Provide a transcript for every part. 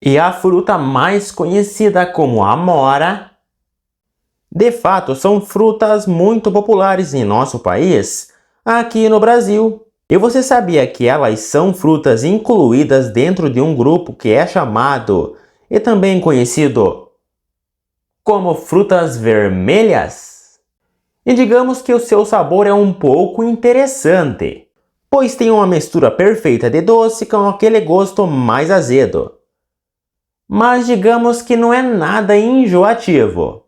E a fruta mais conhecida como amora, de fato, são frutas muito populares em nosso país, aqui no Brasil. E você sabia que elas são frutas incluídas dentro de um grupo que é chamado e também conhecido como frutas vermelhas? E digamos que o seu sabor é um pouco interessante, pois tem uma mistura perfeita de doce com aquele gosto mais azedo. Mas digamos que não é nada enjoativo.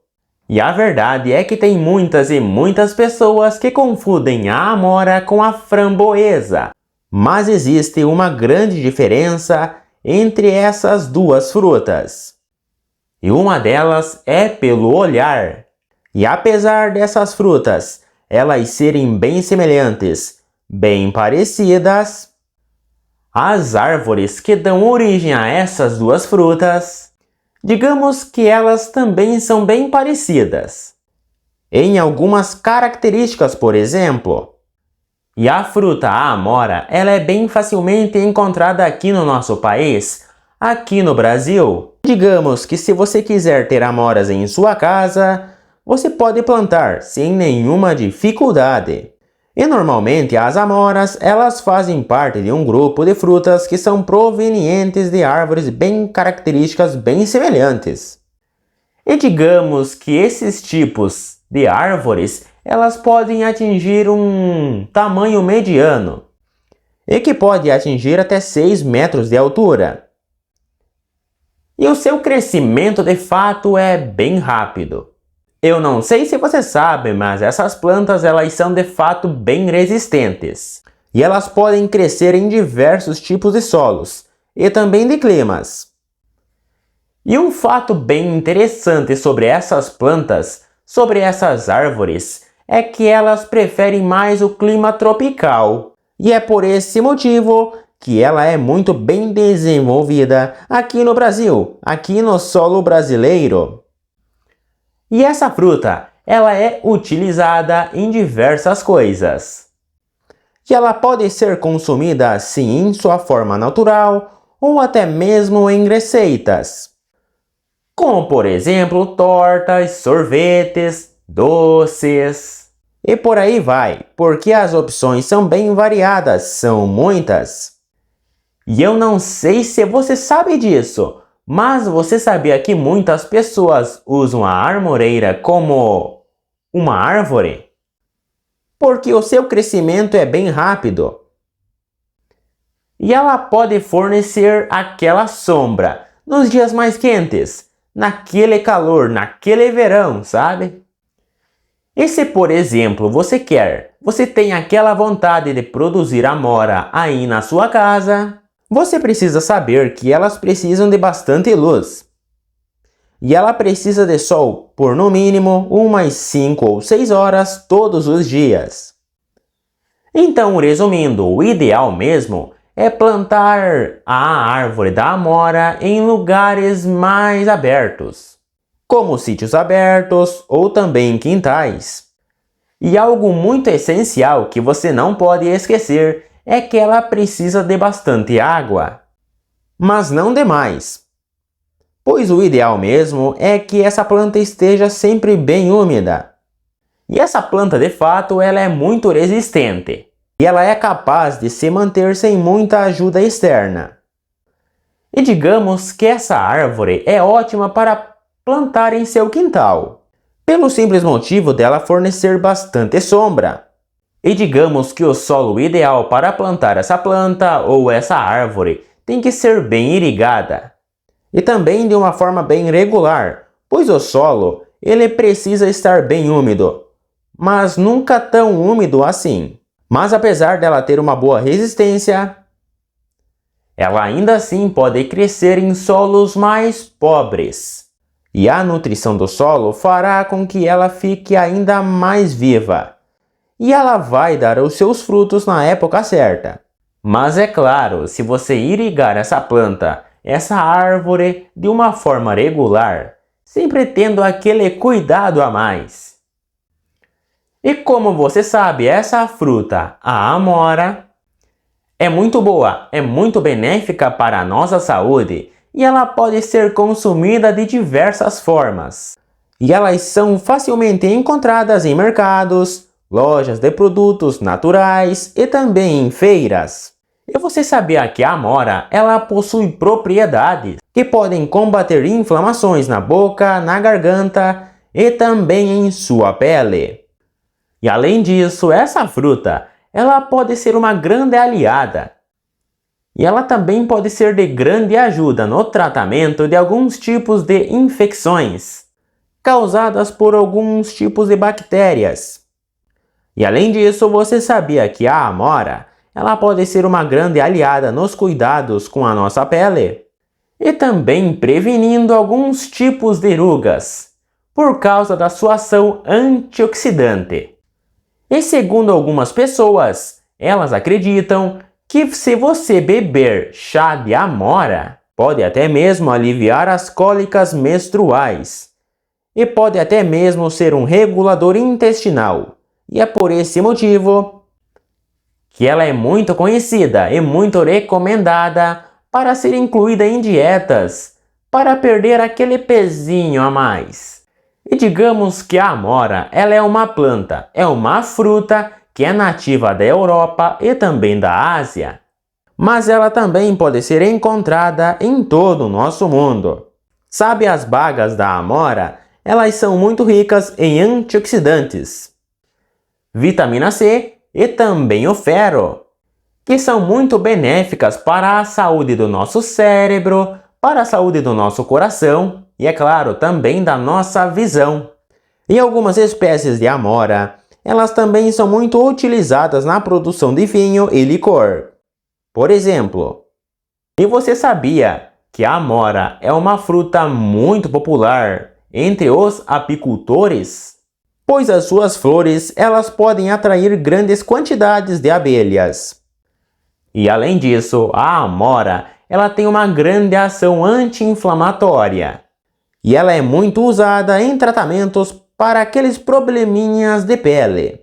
E a verdade é que tem muitas e muitas pessoas que confundem a amora com a framboesa. Mas existe uma grande diferença entre essas duas frutas. E uma delas é pelo olhar. E apesar dessas frutas elas serem bem semelhantes, bem parecidas, as árvores que dão origem a essas duas frutas, digamos que elas também são bem parecidas em algumas características, por exemplo. E a fruta a amora, ela é bem facilmente encontrada aqui no nosso país, aqui no Brasil. Digamos que se você quiser ter amoras em sua casa, você pode plantar sem nenhuma dificuldade. E normalmente as amoras, elas fazem parte de um grupo de frutas que são provenientes de árvores bem características, bem semelhantes. E digamos que esses tipos de árvores, elas podem atingir um tamanho mediano, e que pode atingir até 6 metros de altura. E o seu crescimento de fato é bem rápido. Eu não sei se você sabe, mas essas plantas elas são de fato bem resistentes. E elas podem crescer em diversos tipos de solos e também de climas. E um fato bem interessante sobre essas plantas, sobre essas árvores, é que elas preferem mais o clima tropical. E é por esse motivo que ela é muito bem desenvolvida aqui no Brasil, aqui no solo brasileiro. E essa fruta, ela é utilizada em diversas coisas. E ela pode ser consumida assim em sua forma natural ou até mesmo em receitas. Como por exemplo, tortas, sorvetes, doces. E por aí vai, porque as opções são bem variadas, são muitas. E eu não sei se você sabe disso, mas você sabia que muitas pessoas usam a armoreira como uma árvore? Porque o seu crescimento é bem rápido. E ela pode fornecer aquela sombra nos dias mais quentes, naquele calor, naquele verão, sabe? E se, por exemplo, você tem aquela vontade de produzir amora aí na sua casa, você precisa saber que elas precisam de bastante luz. E ela precisa de sol por no mínimo umas 5 ou 6 horas todos os dias. Então, resumindo, o ideal mesmo é plantar a árvore da amora em lugares mais abertos, como sítios abertos ou também quintais. E algo muito essencial que você não pode esquecer é que ela precisa de bastante água, mas não demais, pois o ideal mesmo é que essa planta esteja sempre bem úmida. E essa planta de fato ela é muito resistente e ela é capaz de se manter sem muita ajuda externa. E digamos que essa árvore é ótima para plantar em seu quintal, pelo simples motivo dela fornecer bastante sombra. E digamos que o solo ideal para plantar essa planta ou essa árvore tem que ser bem irrigada. E também de uma forma bem regular, pois o solo ele precisa estar bem úmido, mas nunca tão úmido assim. Mas apesar dela ter uma boa resistência, ela ainda assim pode crescer em solos mais pobres. E a nutrição do solo fará com que ela fique ainda mais viva. E ela vai dar os seus frutos na época certa. Mas é claro, se você irrigar essa planta, essa árvore, de uma forma regular, sempre tendo aquele cuidado a mais. E como você sabe, essa fruta, a amora, é muito boa, é muito benéfica para a nossa saúde e ela pode ser consumida de diversas formas. E elas são facilmente encontradas em mercados, lojas de produtos naturais e também em feiras. E você sabia que a amora, ela possui propriedades que podem combater inflamações na boca, na garganta e também em sua pele. E além disso, essa fruta, ela pode ser uma grande aliada. E ela também pode ser de grande ajuda no tratamento de alguns tipos de infecções causadas por alguns tipos de bactérias. E além disso, você sabia que a amora, ela pode ser uma grande aliada nos cuidados com a nossa pele e também prevenindo alguns tipos de rugas por causa da sua ação antioxidante. E segundo algumas pessoas, elas acreditam que se você beber chá de amora, pode até mesmo aliviar as cólicas menstruais e pode até mesmo ser um regulador intestinal. E é por esse motivo que ela é muito conhecida e muito recomendada para ser incluída em dietas, para perder aquele pezinho a mais. E digamos que a amora, ela é uma planta, é uma fruta que é nativa da Europa e também da Ásia. Mas ela também pode ser encontrada em todo o nosso mundo. Sabe as bagas da amora? Elas são muito ricas em antioxidantes, vitamina C e também o ferro, que são muito benéficas para a saúde do nosso cérebro, para a saúde do nosso coração e, é claro, também da nossa visão. E algumas espécies de amora, elas também são muito utilizadas na produção de vinho e licor. Por exemplo, e você sabia que a amora é uma fruta muito popular entre os apicultores? Pois as suas flores, elas podem atrair grandes quantidades de abelhas. E além disso, a amora, ela tem uma grande ação anti-inflamatória. E ela é muito usada em tratamentos para aqueles probleminhas de pele.